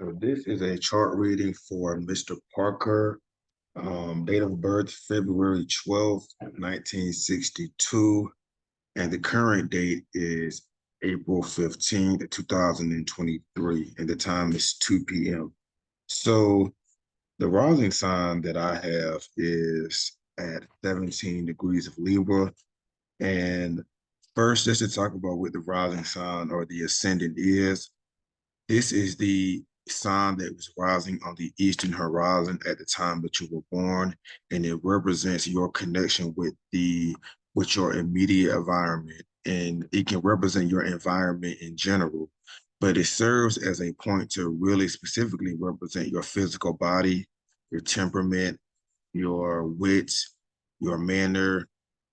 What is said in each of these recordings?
So this is a chart reading for Mr. Parker. Date of birth, February 12th, 1962. And the current date is April 15th, 2023. And the time is 2 p.m. So the rising sign that I have is at 17 degrees of Libra. And first, just to talk about what the rising sign or the ascendant is. This is the sign that was rising on the eastern horizon at the time that you were born, and it represents your connection with your immediate environment, and it can represent your environment in general, but it serves as a point to really specifically represent your physical body, your temperament, your wit, your manner,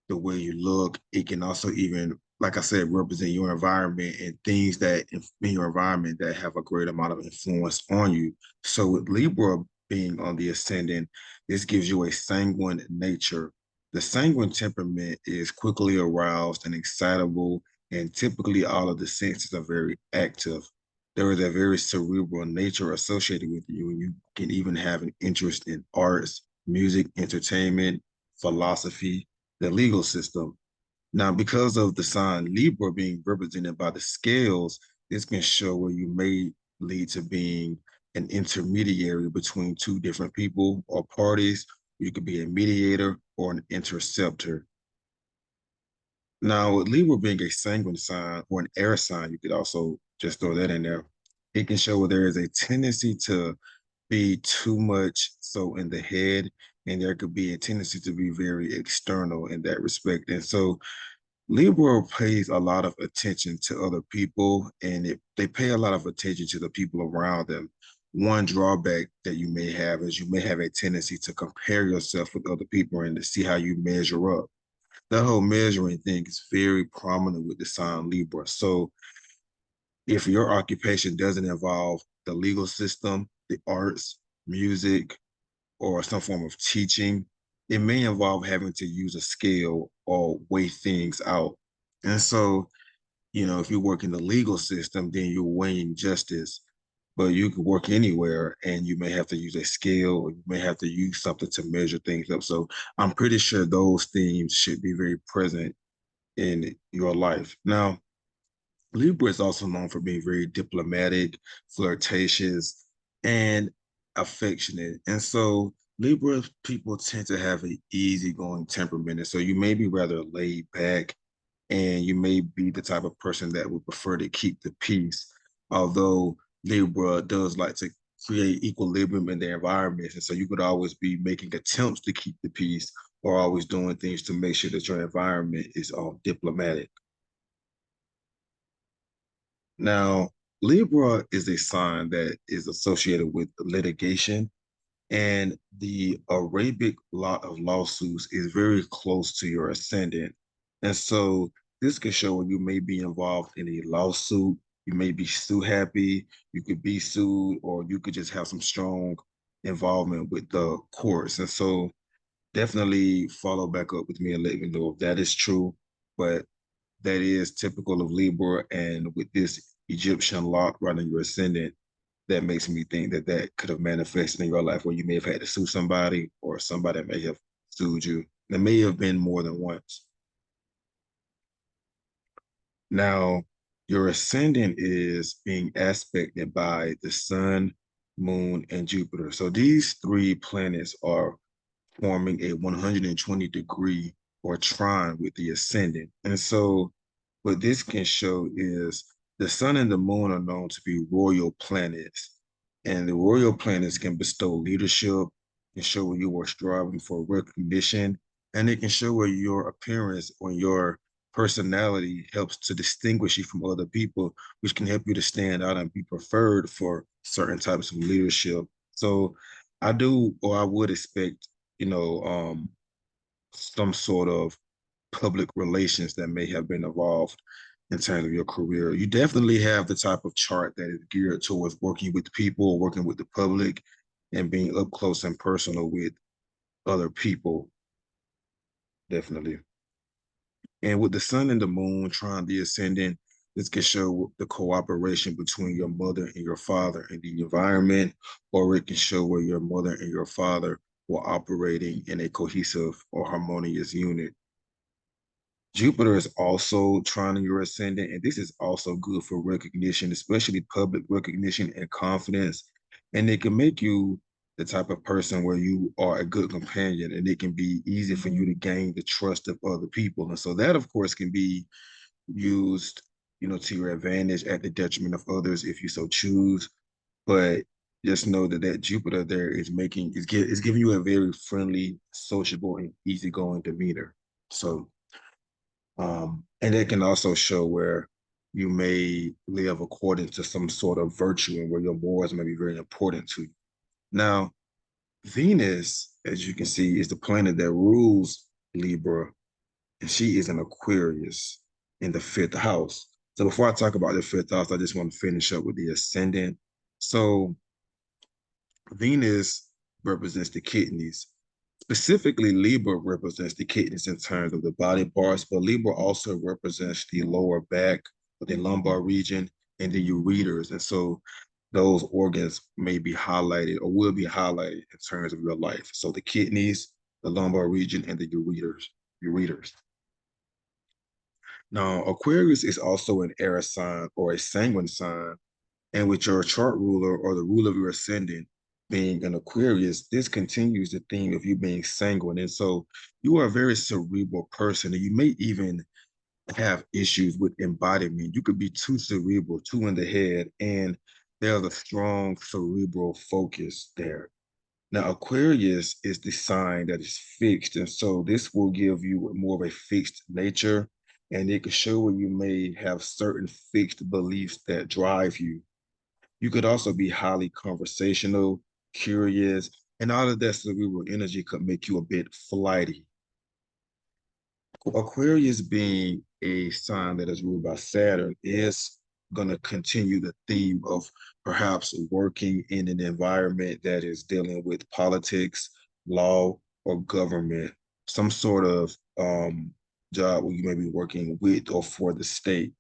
the way you look. It can also even, like I said, represent your environment and things that in your environment that have a great amount of influence on you. So with Libra being on the ascendant, this gives you a sanguine nature. The sanguine temperament is quickly aroused and excitable, and typically all of the senses are very active. There is a very cerebral nature associated with you, and you can even have an interest in arts, music, entertainment, philosophy, the legal system. Now, because of the sign Libra being represented by the scales, this can show where you may lead to being an intermediary between two different people or parties. You could be a mediator or an interceptor. Now, with Libra being a sanguine sign or an air sign, you could also just throw that in there. It can show where there is a tendency to be too much so in the head, and there could be a tendency to be very external in that respect. And so Libra pays a lot of attention to other people, and they pay a lot of attention to the people around them. One drawback that you may have is you may have a tendency to compare yourself with other people and to see how you measure up. That whole measuring thing is very prominent with the sign Libra. So if your occupation doesn't involve the legal system, the arts, music, or some form of teaching, it may involve having to use a scale or weigh things out. And so, if you work in the legal system, then you're weighing justice, but you could work anywhere and you may have to use a scale or you may have to use something to measure things up. So I'm pretty sure those themes should be very present in your life. Now, Libra is also known for being very diplomatic, flirtatious, and affectionate. And so Libra people tend to have an easygoing temperament. And so you may be rather laid back and you may be the type of person that would prefer to keep the peace. Although Libra does like to create equilibrium in their environments. And so you could always be making attempts to keep the peace or always doing things to make sure that your environment is all diplomatic. Now, Libra is a sign that is associated with litigation, and the Arabic lot of lawsuits is very close to your ascendant. And so this could show when you may be involved in a lawsuit, you may be sue happy, you could be sued, or you could just have some strong involvement with the courts. And so definitely follow back up with me and let me know if that is true. But that is typical of Libra. And with this Egyptian lock running your ascendant, that makes me think that that could have manifested in your life where you may have had to sue somebody or somebody may have sued you. There may have been more than once. Now, your ascendant is being aspected by the sun, moon, and Jupiter. So these three planets are forming a 120-degree or trine with the ascendant. And so what this can show is the sun and the moon are known to be royal planets. And the royal planets can bestow leadership, can show where you are striving for recognition, and it can show where your appearance or your personality helps to distinguish you from other people, which can help you to stand out and be preferred for certain types of leadership. So I do, or I would expect, some sort of public relations that may have been involved in terms of your career. You definitely have the type of chart that is geared towards working with people, working with the public, and being up close and personal with other people, definitely. And with the sun and the moon trying the ascendant, This can show the cooperation between your mother and your father in the environment, or it can show where your mother and your father were operating in a cohesive or harmonious unit. Jupiter is also trining your ascendant, and this is also good for recognition, especially public recognition and confidence. And it can make you the type of person where you are a good companion, and it can be easy for you to gain the trust of other people. And so that, of course, can be used, to your advantage at the detriment of others if you so choose. But just know that Jupiter there is giving you a very friendly, sociable, and easygoing demeanor. So and it can also show where you may live according to some sort of virtue and where your morals may be very important to you. Now, Venus, as you can see, is the planet that rules Libra, and she is an Aquarius in the fifth house. So before I talk about the fifth house, I just want to finish up with the ascendant. So Venus represents the kidneys. Specifically, Libra represents the kidneys in terms of the body parts, but Libra also represents the lower back, the lumbar region, and the ureters. And so those organs may be highlighted or will be highlighted in terms of your life. So the kidneys, the lumbar region, and the ureters. Now, Aquarius is also an air sign or a sanguine sign, and with your chart ruler or the ruler of your ascendant being an Aquarius, this continues the theme of you being sanguine. And so you are a very cerebral person, and you may even have issues with embodiment. You could be too cerebral, too in the head, and there's a strong cerebral focus there. Now, Aquarius is the sign that is fixed, and so this will give you more of a fixed nature, and it could show where you may have certain fixed beliefs that drive you. You could also be highly conversational, curious, and all of that cerebral energy could make you a bit flighty. Aquarius being a sign that is ruled by Saturn is going to continue the theme of perhaps working in an environment that is dealing with politics, law, or government, some sort of job where you may be working with or for the state.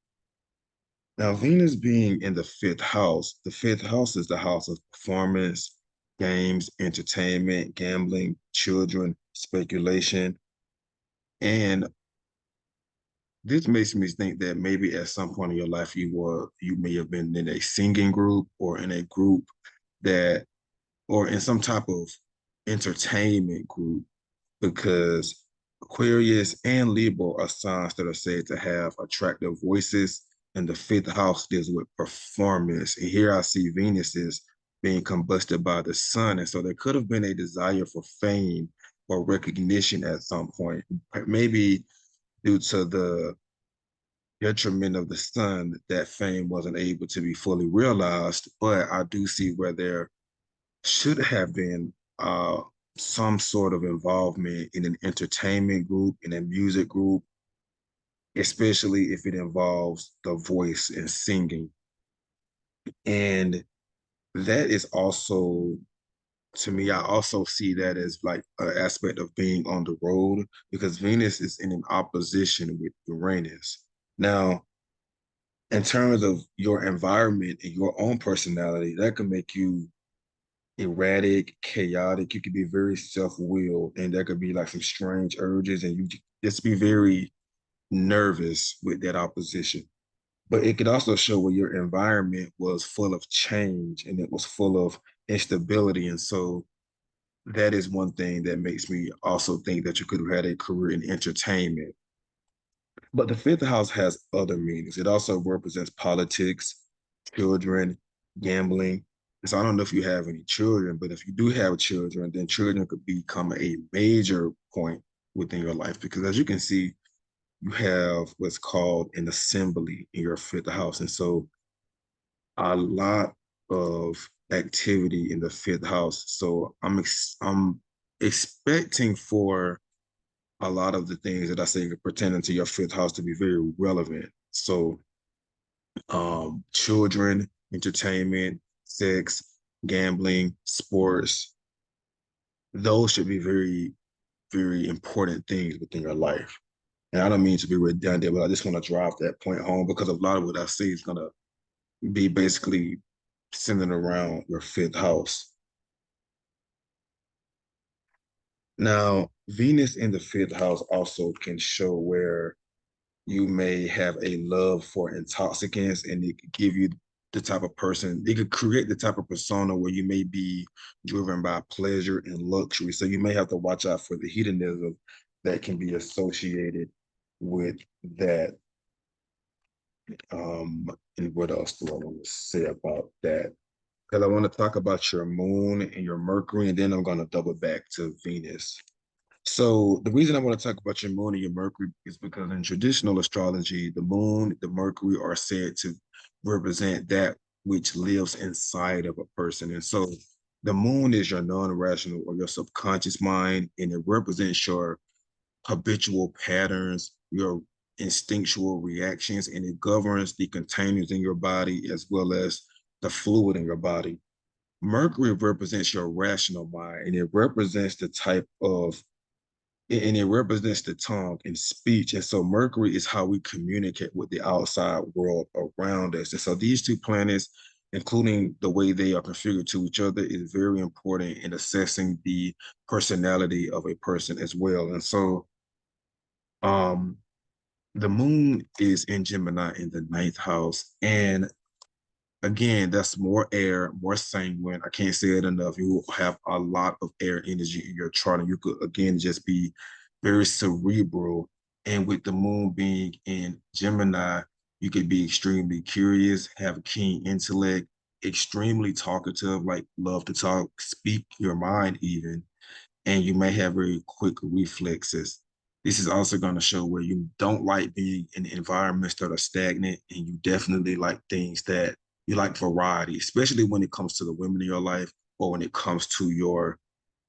Now, Venus being in the fifth house is the house of performance, games, entertainment, gambling, children, speculation. And this makes me think that maybe at some point in your life you may have been in a singing group or in a group that or in some type of entertainment group because Aquarius and Libra are signs that are said to have attractive voices, and the fifth house deals with performance. And here I see Venus is being combusted by the sun. And so there could have been a desire for fame or recognition at some point, maybe due to the detriment of the sun, that fame wasn't able to be fully realized. But I do see where there should have been some sort of involvement in an entertainment group, in a music group, especially if it involves the voice and singing. And that is also, to me, I also see that as like an aspect of being on the road because Venus is in an opposition with Uranus. Now, in terms of your environment and your own personality, that can make you erratic, chaotic. You could be very self-willed, and there could be like some strange urges, and you just be very nervous with that opposition. But it could also show where your environment was full of change and it was full of instability. And so that is one thing that makes me also think that you could have had a career in entertainment. But the fifth house has other meanings. It also represents politics, children, gambling. So I don't know if you have any children, but if you do have children, then children could become a major point within your life because as you can see, you have what's called an assembly in your fifth house. And so a lot of activity in the fifth house. So I'm expecting for a lot of the things that I say pertaining to your fifth house to be very relevant. So children, entertainment, sex, gambling, sports, those should be very, very important things within your life. And I don't mean to be redundant, but I just want to drive that point home because a lot of what I see is gonna be basically centered around your fifth house. Now, Venus in the fifth house also can show where you may have a love for intoxicants, and it could give you the type of person, it could create the type of persona where you may be driven by pleasure and luxury. So you may have to watch out for the hedonism that can be associated with that. And what else do I want to say about that? Because I want to talk about your moon and your Mercury, and then I'm going to double back to Venus. So the reason I want to talk about your moon and your Mercury is because in traditional astrology, the moon, the Mercury are said to represent that which lives inside of a person. And so the moon is your non-rational or your subconscious mind, and it represents your habitual patterns, your instinctual reactions, and it governs the containers in your body as well as the fluid in your body. Mercury represents your rational mind, and it represents the type of and it represents the tongue and speech. And so Mercury is how we communicate with the outside world around us. And so these two planets, including the way they are configured to each other, is very important in assessing the personality of a person as well. And so um the moon is in Gemini in the ninth house. And again, that's more air, more sanguine. I can't say it enough. You have a lot of air energy in your chart, and you could again just be very cerebral. And with the moon being in Gemini, you could be extremely curious, have a keen intellect, extremely talkative, like love to talk, speak your mind even, and you may have very quick reflexes. This is also going to show where you don't like being in environments that are stagnant, and you definitely like things that you like variety, especially when it comes to the women in your life or when it comes to your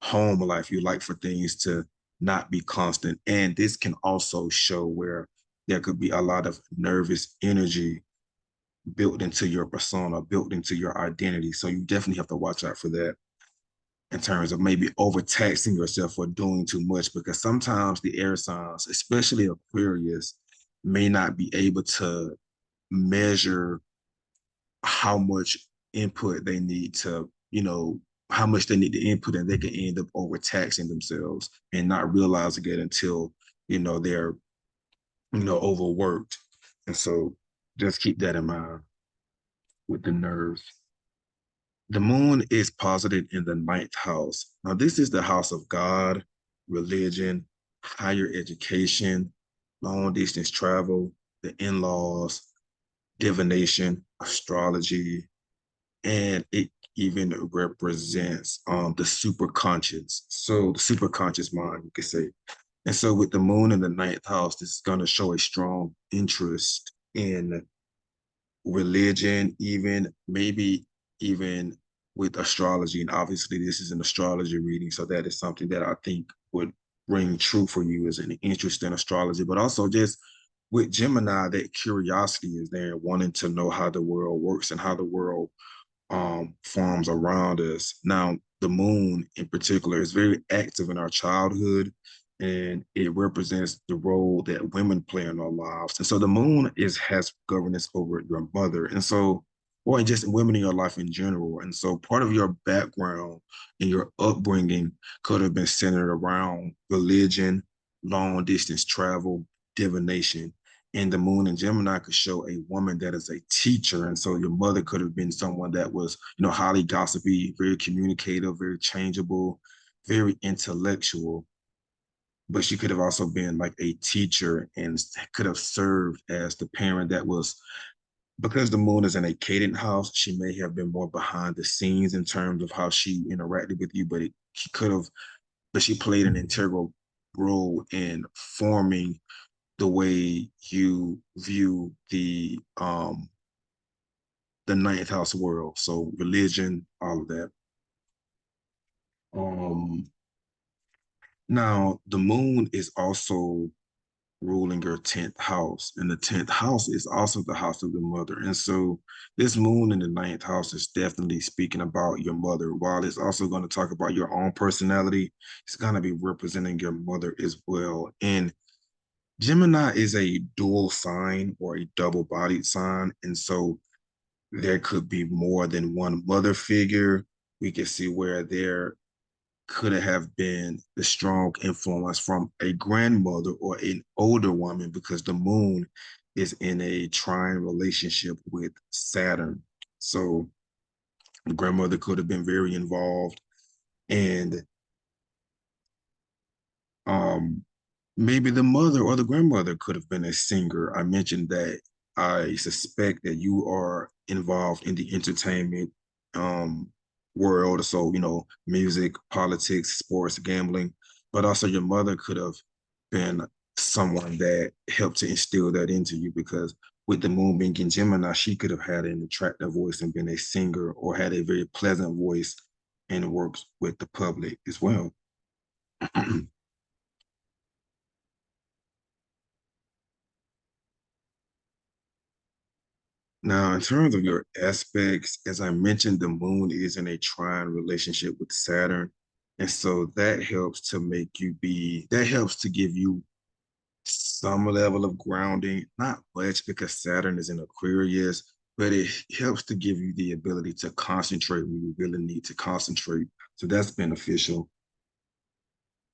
home life. You like for things to not be constant. And this can also show where there could be a lot of nervous energy built into your persona, built into your identity. So you definitely have to watch out for that in terms of maybe overtaxing yourself or doing too much, because sometimes the air signs, especially Aquarius, may not be able to measure how much input they need to, how much they need to input, and they can end up overtaxing themselves and not realizing it until, they're, overworked. And so just keep that in mind with the nerves. The moon is posited in the ninth house. Now, this is the house of God, religion, higher education, long distance travel, the in laws, divination, astrology, and it even represents the superconscious. So, the superconscious mind, you could say. And so, with the moon in the ninth house, this is going to show a strong interest in religion, even maybe even with astrology. And obviously, this is an astrology reading. So that is something that I think would ring true for you as an interest in astrology, but also just with Gemini, that curiosity is there, wanting to know how the world works and how the world forms around us. Now, the moon in particular is very active in our childhood, and it represents the role that women play in our lives. And so the moon has governance over your mother. And so, or just women in your life in general. And so part of your background and your upbringing could have been centered around religion, long distance travel, divination, and the moon in Gemini could show a woman that is a teacher. And so your mother could have been someone that was, highly gossipy, very communicative, very changeable, very intellectual. But she could have also been like a teacher and could have served as the parent that was, because the moon is in a cadent house, she may have been more behind the scenes in terms of how she interacted with you, but she could have, but she played an integral role in forming the way you view the ninth house world. So religion, all of that. Um Now the moon is also ruling your 10th house, and the 10th house is also the house of the mother. And so this moon in the ninth house is definitely speaking about your mother. While it's also going to talk about your own personality, it's going to be representing your mother as well. And Gemini is a dual sign or a double-bodied sign, and so there could be more than one mother figure. We can see where there could have been the strong influence from a grandmother or an older woman because the moon is in a trine relationship with Saturn. So the grandmother could have been very involved, and um maybe the mother or the grandmother could have been a singer. I mentioned that I suspect that you are involved in the entertainment um, world. So, music, politics, sports, gambling, but also your mother could have been someone that helped to instill that into you because with the moon being in Gemini, she could have had an attractive voice and been a singer or had a very pleasant voice and works with the public as well. Now, in terms of your aspects, as I mentioned, the moon is in a trine relationship with Saturn. And so that helps to give you some level of grounding, not much because Saturn is in Aquarius, but it helps to give you the ability to concentrate when you really need to concentrate. So that's beneficial.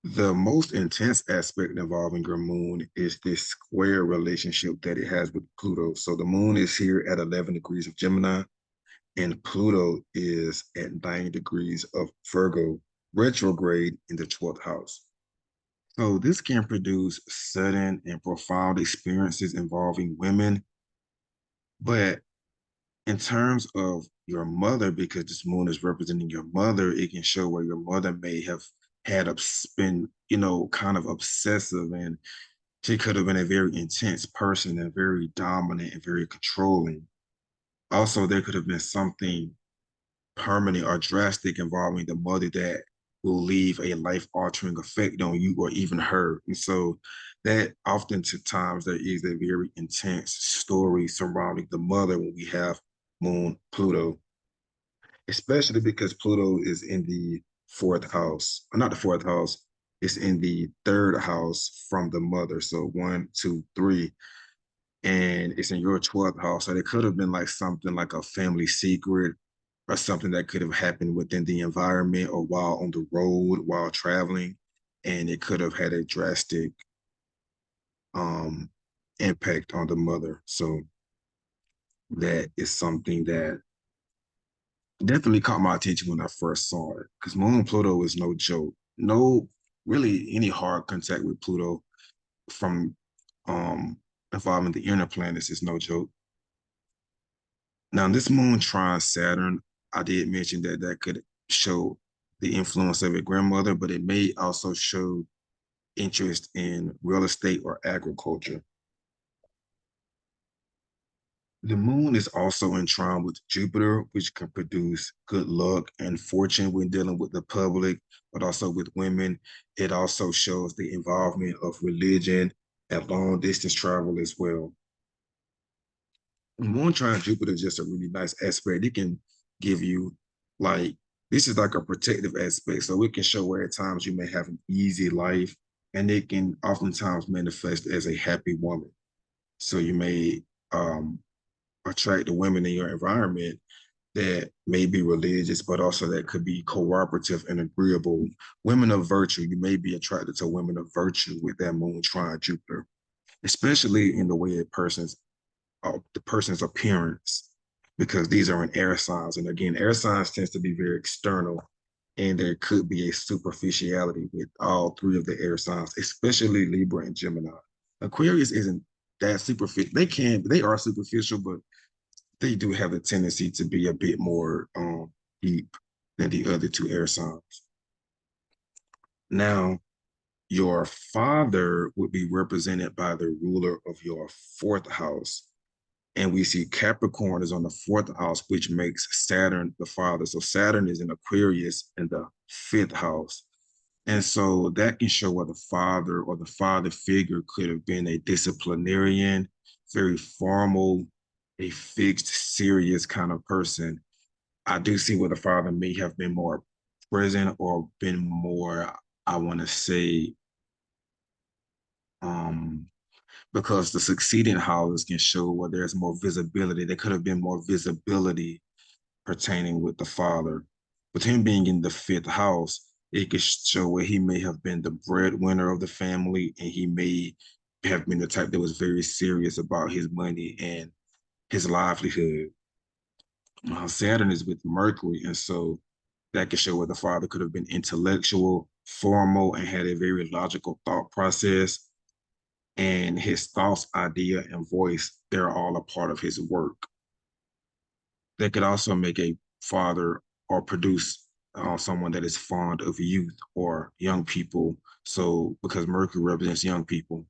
The most intense aspect involving your moon is this square relationship that it has with Pluto. So the moon is here at 11 degrees of Gemini, and Pluto is at 9 degrees of Virgo, retrograde in the 12th house. So this can produce sudden and profound experiences involving women, but in terms of your mother, because this moon is representing your mother, it can show where your mother may have been, kind of obsessive, and she could have been a very intense person and very dominant and very controlling. Also, there could have been something permanent or drastic involving the mother that will leave a life-altering effect on you or even her. And so that oftentimes there is a very intense story surrounding the mother when we have Moon Pluto, especially because Pluto is in the fourth house, or not the fourth house, it's in the third house from the mother. So one, two, three, and it's in your 12th house. So it could have been like something like a family secret or something that could have happened within the environment or while on the road, while traveling. And it could have had a drastic um, impact on the mother. So that is something that definitely caught my attention when I first saw it because Moon Pluto is no joke. No, really, any hard contact with Pluto from involving the inner planets is no joke. Now, this moon trine Saturn, I did mention that that could show the influence of a grandmother, but it may also show interest in real estate or agriculture. The moon is also in trine with Jupiter, which can produce good luck and fortune when dealing with the public, but also with women. It also shows the involvement of religion and long distance travel as well. Moon trine Jupiter is just a really nice aspect. It can give you like this is like a protective aspect. So it can show where at times you may have an easy life, and it can oftentimes manifest as a happy woman. So you may um attract the women in your environment that may be religious, but also that could be cooperative and agreeable. Women of virtue, you may be attracted to women of virtue with that moon trine Jupiter, especially in the way a the person's appearance, because these are in air signs. And again, air signs tends to be very external, and there could be a superficiality with all three of the air signs, especially Libra and Gemini. Aquarius isn't that superficial. They are superficial, but they do have a tendency to be a bit more deep than the other two air signs. Now, your father would be represented by the ruler of your fourth house, and we see Capricorn is on the fourth house, which makes Saturn the father. So Saturn is in Aquarius in the fifth house. And so that can show what the father or the father figure could have been a disciplinarian, very formal, a fixed, serious kind of person. I do see where the father may have been more present or been more, I want to say, um, because the succeeding houses can show where there's more visibility. There could have been more visibility pertaining with the father. With him being in the fifth house, it could show where he may have been the breadwinner of the family, and he may have been the type that was very serious about his money and his livelihood. Saturn is with Mercury, and so that could show where the father could have been intellectual, formal, and had a very logical thought process. And his thoughts, idea, and voice, they're all a part of his work. They could also make a father or produce someone that is fond of youth or young people. So, because Mercury represents young people.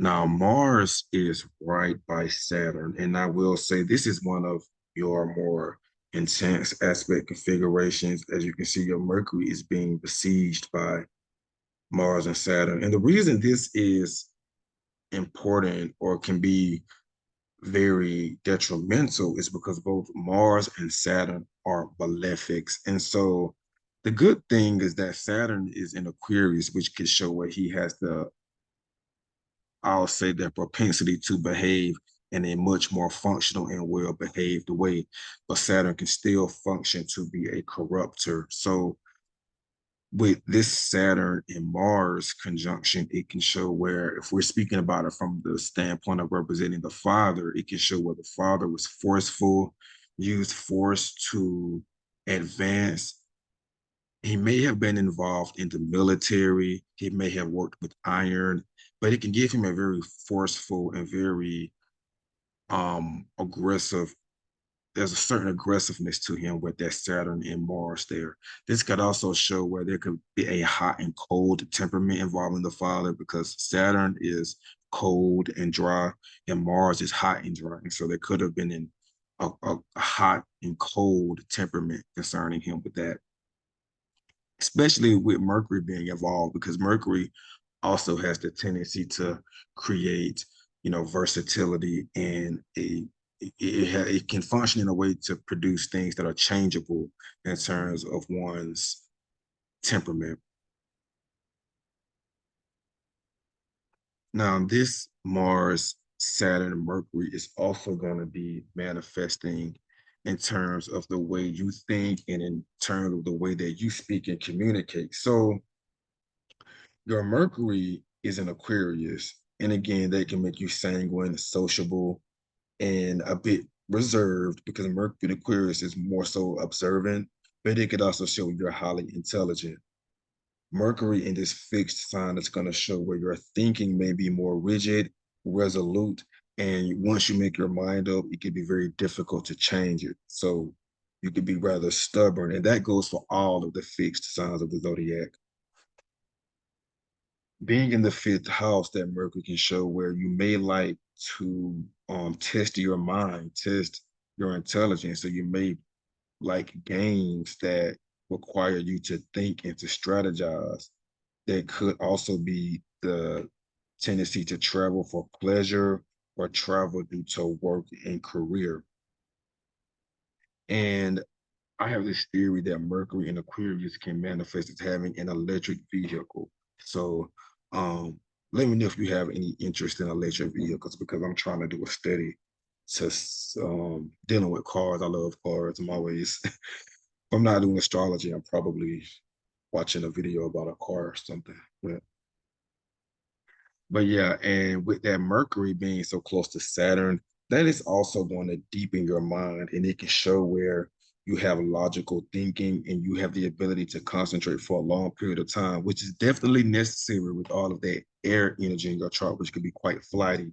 Now, Mars is right by Saturn. And I will say this is one of your more intense aspect configurations. As you can see, your Mercury is being besieged by Mars and Saturn. And the reason this is important or can be very detrimental is because both Mars and Saturn are malefics. And so the good thing is that Saturn is in Aquarius, which could show where he has the, I'll say, the propensity to behave in a much more functional and well-behaved way. But Saturn can still function to be a corrupter. So with this Saturn and Mars conjunction, it can show where, if we're speaking about it from the standpoint of representing the father, it can show where the father was forceful, used force to advance. He may have been involved in the military, he may have worked with iron, but it can give him a very forceful and very aggressive, there's a certain aggressiveness to him with that Saturn and Mars there. This could also show where there could be a hot and cold temperament involving the father, because Saturn is cold and dry and Mars is hot and dry. And so there could have been a hot and cold temperament concerning him with that, especially with Mercury being involved, because Mercury also has the tendency to create, versatility, and it can function in a way to produce things that are changeable in terms of one's temperament. Now, this Mars, Saturn, Mercury is also going to be manifesting in terms of the way you think and in terms of the way that you speak and communicate. So, your Mercury is in Aquarius. And again, they can make you sanguine, sociable, and a bit reserved, because Mercury in Aquarius is more so observant, but it could also show you're highly intelligent. Mercury in this fixed sign is going to show where your thinking may be more rigid, resolute, and once you make your mind up, it can be very difficult to change it. So you could be rather stubborn, and that goes for all of the fixed signs of the zodiac. Being in the fifth house, that Mercury can show where you may like to test your mind, test your intelligence. So you may like games that require you to think and to strategize. There could also be the tendency to travel for pleasure or travel due to work and career. And I have this theory that Mercury in Aquarius can manifest as having an electric vehicle. So um, let me know if you have any interest in electric vehicles, because I'm trying to do a study to dealing with cars. I love cars. I'm always, if I'm not doing astrology, I'm probably watching a video about a car or something. But yeah, and with that Mercury being so close to Saturn, that is also going to deepen your mind, and it can show where you have logical thinking and you have the ability to concentrate for a long period of time, which is definitely necessary with all of that air energy in your chart, which can be quite flighty.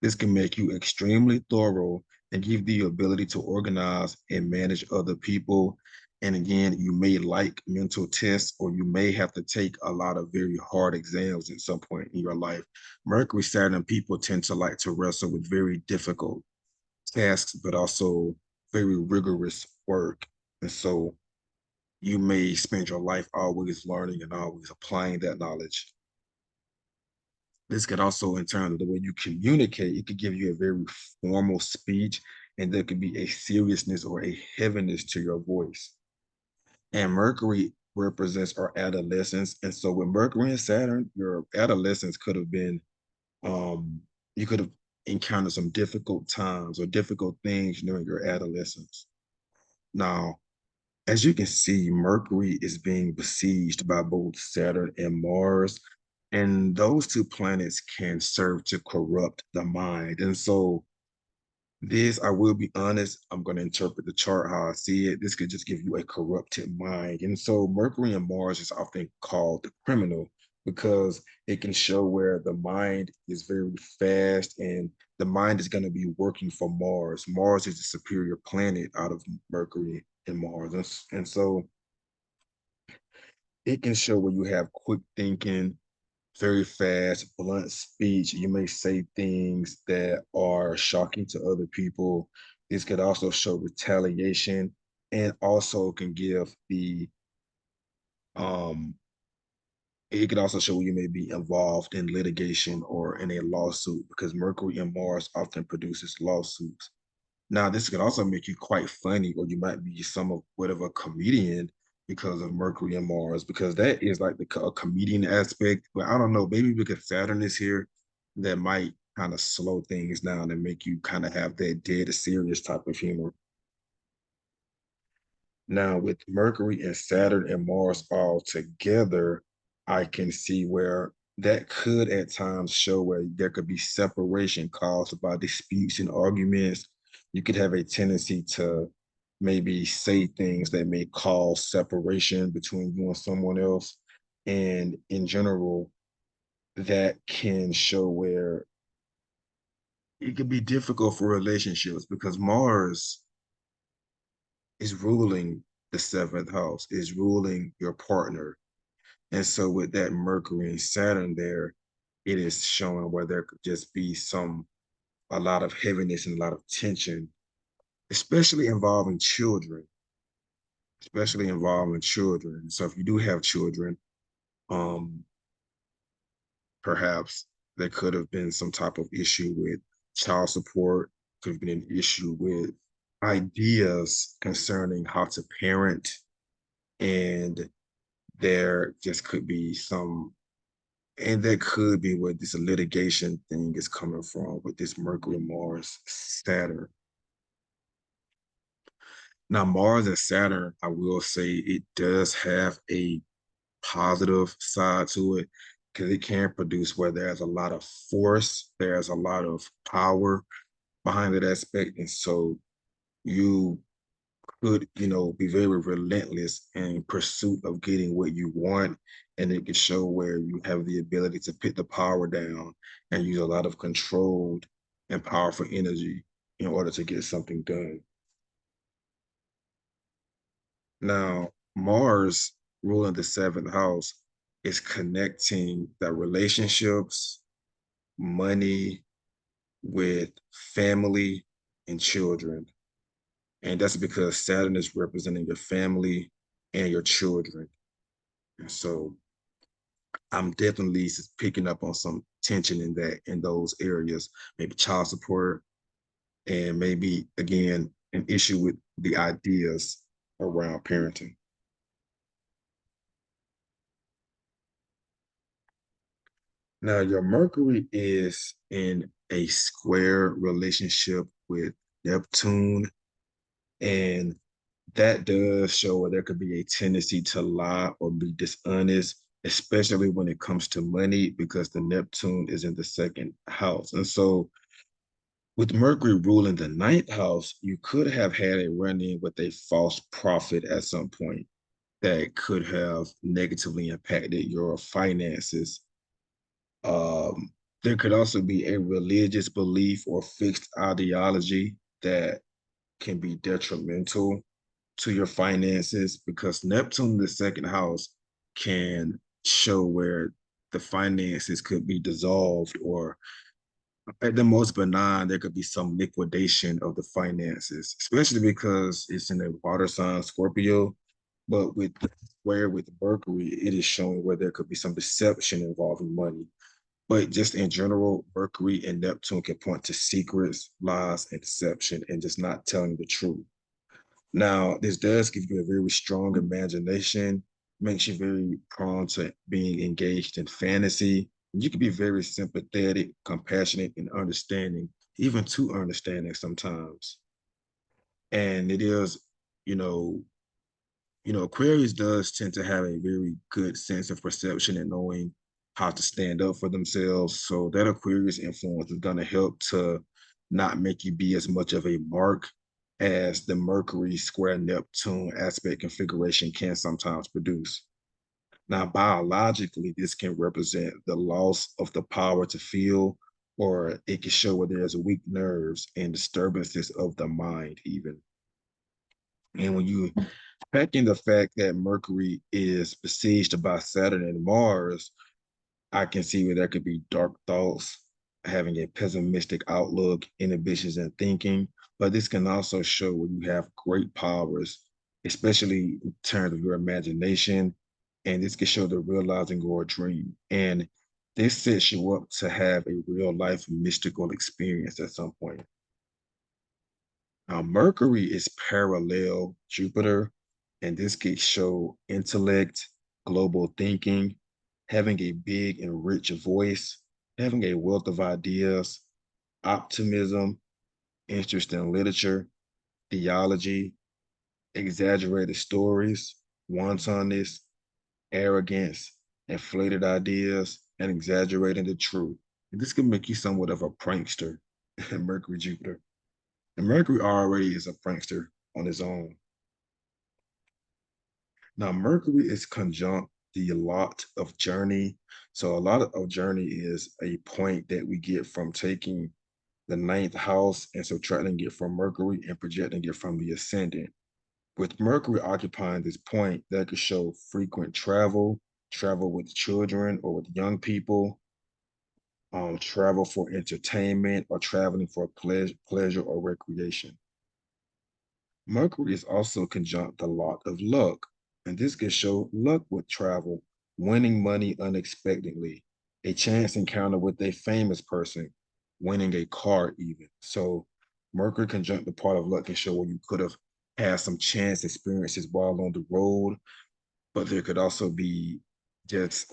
This can make you extremely thorough and give the ability to organize and manage other people. And again, you may like mental tests, or you may have to take a lot of very hard exams at some point in your life. Mercury, Saturn people tend to like to wrestle with very difficult tasks, but also very rigorous work. And so you may spend your life always learning and always applying that knowledge. This could also, in terms of the way you communicate, it could give you a very formal speech, and there could be a seriousness or a heaviness to your voice. And Mercury represents our adolescence. And so with Mercury and Saturn, your adolescence could have been You could have encountered some difficult times or difficult things during your adolescence. Now, as you can see, Mercury is being besieged by both Saturn and Mars, and those two planets can serve to corrupt the mind. And so, this, I will be honest, I'm going to interpret the chart how I see it. This could just give you a corrupted mind. And so, Mercury and Mars is often called the criminal because it can show where the mind is very fast and the mind is going to be working for Mars. Mars is a superior planet out of Mercury and Mars. And so, it can show where you have quick thinking, very fast, blunt speech. You may say things that are shocking to other people. This could also show retaliation and also can give the um it could also show you may be involved in litigation or in a lawsuit because Mercury and Mars often produces lawsuits. Now, this could also make you quite funny, or you might be somewhat of a comedian because of Mercury and Mars, because that is like a comedian aspect. But I don't know, maybe because Saturn is here, that might kind of slow things down and make you kind of have that dead serious type of humor. Now, with Mercury and Saturn and Mars all together, I can see where that could at times show where there could be separation caused by disputes and arguments. You could have a tendency to maybe say things that may cause separation between you and someone else. And in general, that can show where it could be difficult for relationships because Mars is ruling the seventh house, is ruling your partner. And so with that Mercury and Saturn there, it is showing where there could just be a lot of heaviness and a lot of tension, especially involving children, especially involving children. So if you do have children, um, perhaps there could have been some type of issue with child support, could have been an issue with ideas concerning how to parent, and there just could be some, and that could be where this litigation thing is coming from with this Mercury, Mars, Saturn. Now, Mars and Saturn, I will say it does have a positive side to it because it can produce where there's a lot of force, there's a lot of power behind that aspect. And so you could, be very relentless in pursuit of getting what you want. And it can show where you have the ability to put the power down and use a lot of controlled and powerful energy in order to get something done. Now, Mars ruling the seventh house is connecting the relationships, money with family and children. And that's because Saturn is representing your family and your children. And so I'm definitely picking up on some tension in those areas, maybe child support, and maybe again an issue with the ideas around parenting. Now, your Mercury is in a square relationship with Neptune, and that does show where there could be a tendency to lie or be dishonest, especially when it comes to money, because the Neptune is in the second house. And so, with Mercury ruling the ninth house, you could have had a run in with a false prophet at some point that could have negatively impacted your finances. There could also be a religious belief or fixed ideology that can be detrimental to your finances because Neptune, the second house, can show where the finances could be dissolved, or at the most benign, there could be some liquidation of the finances, especially because it's in a water sign, Scorpio. But with Mercury, it is showing where there could be some deception involving money. But just in general, Mercury and Neptune can point to secrets, lies, and deception, and just not telling the truth. Now, this does give you a very strong imagination, makes you very prone to being engaged in fantasy. You can be very sympathetic, compassionate, and understanding, even too understanding sometimes. And it is, you know, Aquarius does tend to have a very good sense of perception and knowing how to stand up for themselves. So that Aquarius influence is going to help to not make you be as much of a mark as the Mercury square Neptune aspect configuration can sometimes produce. Now, biologically, this can represent the loss of the power to feel, or it can show where there's weak nerves and disturbances of the mind, even. And when you pack in the fact that Mercury is besieged by Saturn and Mars, I can see where there could be dark thoughts, having a pessimistic outlook, inhibitions in thinking. But this can also show when you have great powers, especially in terms of your imagination. And this can show the realizing your dream. And this sets you up to have a real life mystical experience at some point. Now, Mercury is parallel Jupiter, and this could show intellect, global thinking, having a big and rich voice, having a wealth of ideas, optimism, interest in literature, theology, exaggerated stories, wantonness, arrogance, inflated ideas, and exaggerating the truth. And this can make you somewhat of a prankster, Mercury Jupiter. And Mercury already is a prankster on his own. Now, Mercury is conjunct the lot of journey. So, a lot of journey is a point that we get from taking the ninth house and subtracting it from Mercury and projecting it from the ascendant. With Mercury occupying this point, that could show frequent travel, travel with children or with young people, travel for entertainment, or traveling for pleasure or recreation. Mercury is also conjunct the lot of luck, and this can show luck with travel, winning money unexpectedly, a chance encounter with a famous person, winning a car, even. So, Mercury conjunct the part of luck can show where you could have had some chance experiences while on the road, but there could also be just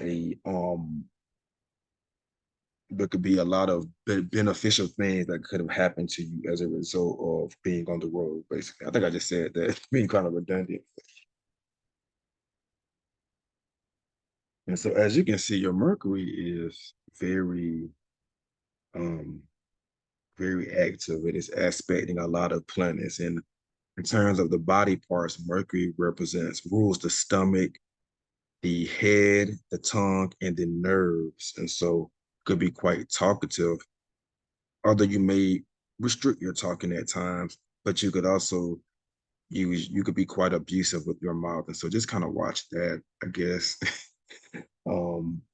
there could be a lot of beneficial things that could have happened to you as a result of being on the road, basically. I think I just said that, being kind of redundant. And so as you can see, your Mercury is um very active. It is aspecting a lot of planets. And in terms of the body parts, Mercury represents rules the stomach, the head, the tongue, and the nerves. And so could be quite talkative, although you may restrict your talking at times, but you could also you could be quite abusive with your mouth. And so just kind of watch that, I guess.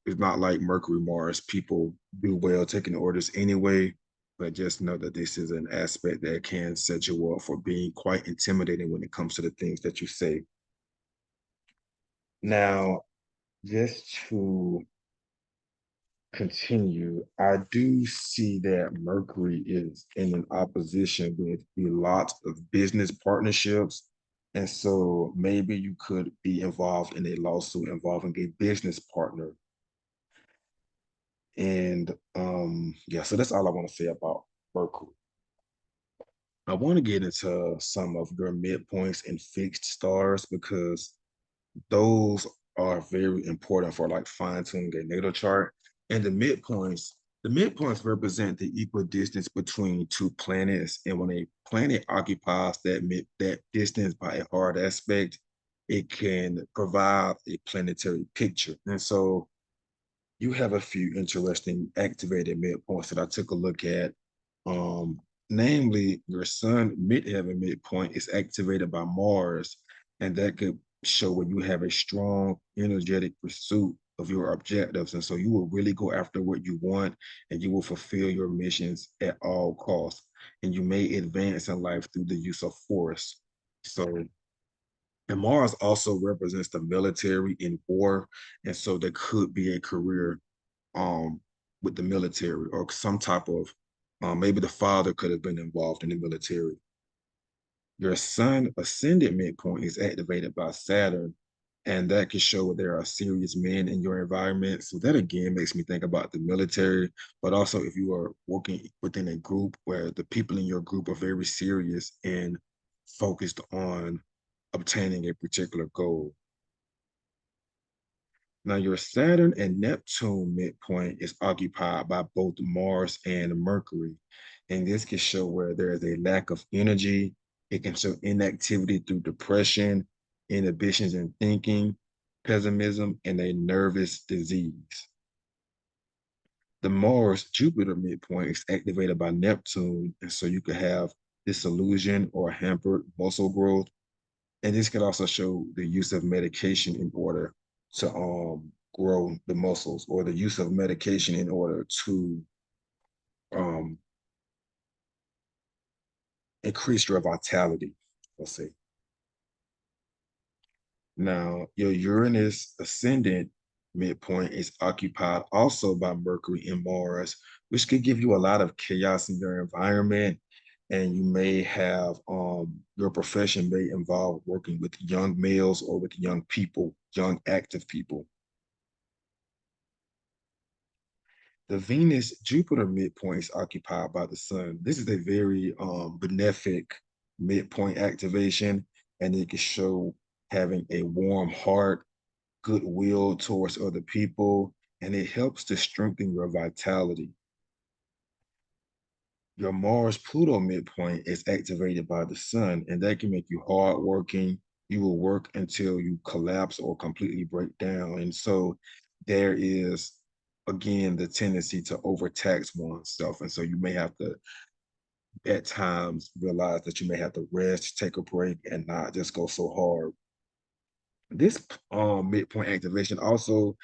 It's not like Mercury Mars. People do well taking orders anyway, but just know that this is an aspect that can set you up for being quite intimidating when it comes to the things that you say. Now, just to continue, I do see that Mercury is in an opposition with a lot of business partnerships. And so maybe you could be involved in a lawsuit involving a business partner. And yeah, so that's all I want to say about Mercury. I want to get into some of your midpoints and fixed stars because those are very important for like fine-tuning a natal chart. And the midpoints represent the equal distance between two planets. And when a planet occupies that distance by a hard aspect, it can provide a planetary picture. And so you have a few interesting activated midpoints that I took a look at. Um, Namely, your sun midheaven midpoint is activated by Mars, and that could show when you have a strong, energetic pursuit of your objectives. And so you will really go after what you want and you will fulfill your missions at all costs. And you may advance in life through the use of force. So and Mars also represents the military in war. And so there could be a career um with the military or some type of maybe the father could have been involved in the military. Your sun ascendant midpoint is activated by Saturn, and that can show there are serious men in your environment. So that again makes me think about the military, but also if you are working within a group where the people in your group are very serious and focused on obtaining a particular goal. Now, your Saturn and Neptune midpoint is occupied by both Mars and Mercury. And this can show where there is a lack of energy. It can show inactivity through depression, inhibitions in thinking, pessimism, and a nervous disease. The Mars Jupiter midpoint is activated by Neptune. And so you could have disillusion or hampered muscle growth. And this could also show the use of medication in order to grow the muscles, or the use of medication in order to um increase your vitality, let's say. Now, your Uranus ascendant midpoint is occupied also by Mercury and Mars, which could give you a lot of chaos in your environment. And you may have your profession may involve working with young males or with young people, young active people. The Venus Jupiter midpoint is occupied by the sun. This is a very benefic midpoint activation, and it can show having a warm heart, goodwill towards other people, and it helps to strengthen your vitality. Your Mars Pluto midpoint is activated by the sun, and that can make you hardworking. You will work until you collapse or completely break down. And so there is, again, the tendency to overtax oneself. And so you may have to, at times, realize that you may have to rest, take a break, and not just go so hard. This midpoint activation also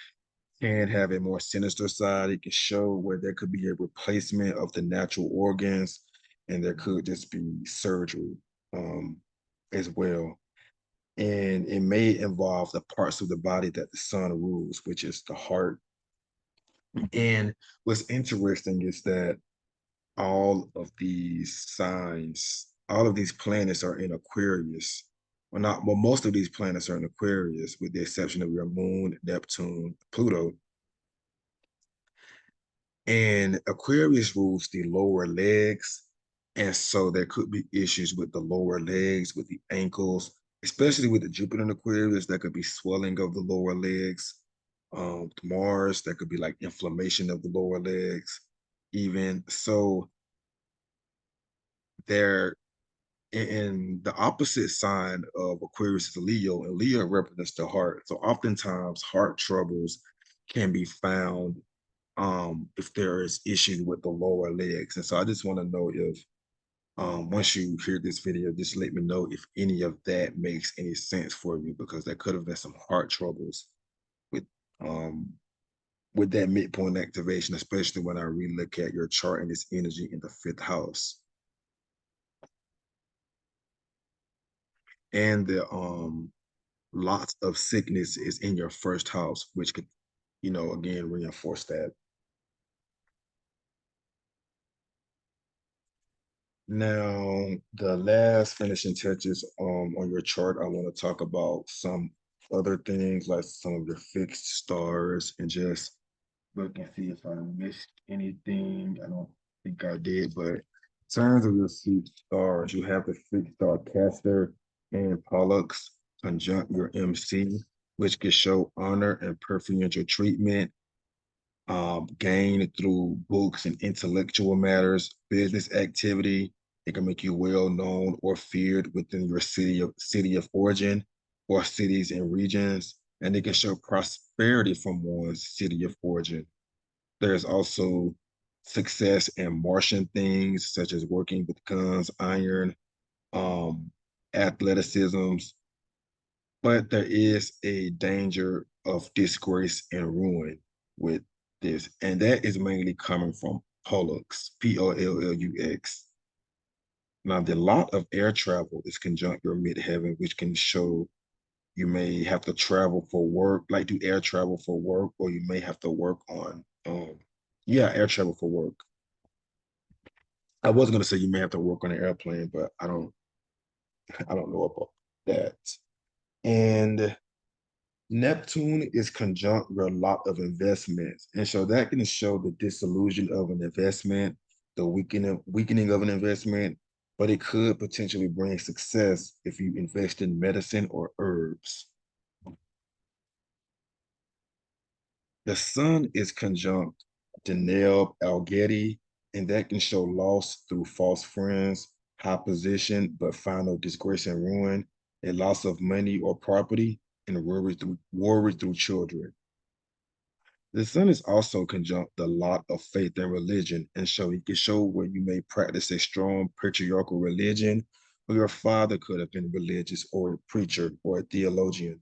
can have a more sinister side. It can show where there could be a replacement of the natural organs, and there could just be surgery um, as well. And it may involve the parts of the body that the sun rules, which is the heart. And what's interesting is that all of these signs, all of these planets are in Aquarius. Well, not well, most of these planets are in Aquarius, with the exception of your moon, Neptune, Pluto. And Aquarius rules the lower legs. And so there could be issues with the lower legs, with the ankles, especially with the Jupiter in Aquarius. There could be swelling of the lower legs. Mars, there could be like inflammation of the lower legs, even. So there, and the opposite sign of Aquarius is Leo, and Leo represents the heart. So oftentimes heart troubles can be found if there is issues with the lower legs. And so I just want to know if once you hear this video, just let me know if any of that makes any sense for you, because there could have been some heart troubles with um with that midpoint activation, especially when I relook at your chart and its energy in the fifth house. And the lots of sickness is in your first house, which could, again, reinforce that. Now, the last finishing touches on your chart, I want to talk about some other things, like some of your fixed stars, and just look and see if I missed anything. I don't think I did, but in terms of your fixed stars, you have the fixed star Castor and Pollux conjunct your MC, which can show honor and preferential treatment gained through books and intellectual matters, business activity. It can make you well known or feared within your city of origin or cities and regions, and it can show prosperity from one's city of origin. There's also success in Martian things such as working with guns, iron, um, athleticism, but there is a danger of disgrace and ruin with this, and that is mainly coming from Pollux, Pollux. Now, the lot of air travel is conjunct your midheaven, which can show you may have to travel for work, like do air travel for work, or you may have to work on, yeah, air travel for work. I was gonna say you may have to work on an airplane, but I don't know about that. And Neptune is conjunct with a lot of investments. And so that can show the disillusion of an investment, the weakening of an investment, but it could potentially bring success if you invest in medicine or herbs. The sun is conjunct Deneb Algeti, and that can show loss through false friends, high position, but final disgrace and ruin, a loss of money or property, and worry through children. The sun is also conjunct the lot of faith and religion, and so it can show where you may practice a strong patriarchal religion, or your father could have been religious or a preacher or a theologian.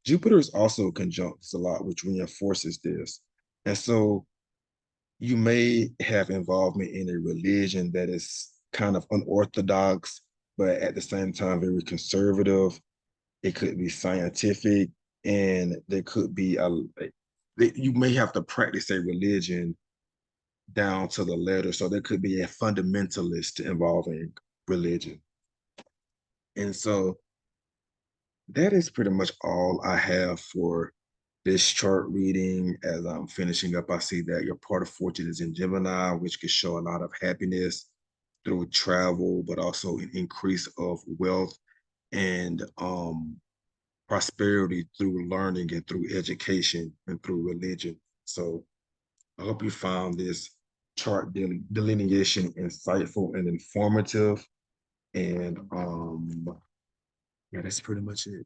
Jupiter is also conjunct this a lot, which reinforces this. And so you may have involvement in a religion that is kind of unorthodox, but at the same time very conservative. It could be scientific, and there could be you may have to practice a religion down to the letter. So there could be a fundamentalist involving religion. And so that is pretty much all I have for this chart reading. As I'm finishing up, I see that your part of fortune is in Gemini, which could show a lot of happiness through travel, but also an increase of wealth and prosperity through learning and through education and through religion. So I hope you found this chart delineation insightful and informative. And yeah, that's pretty much it.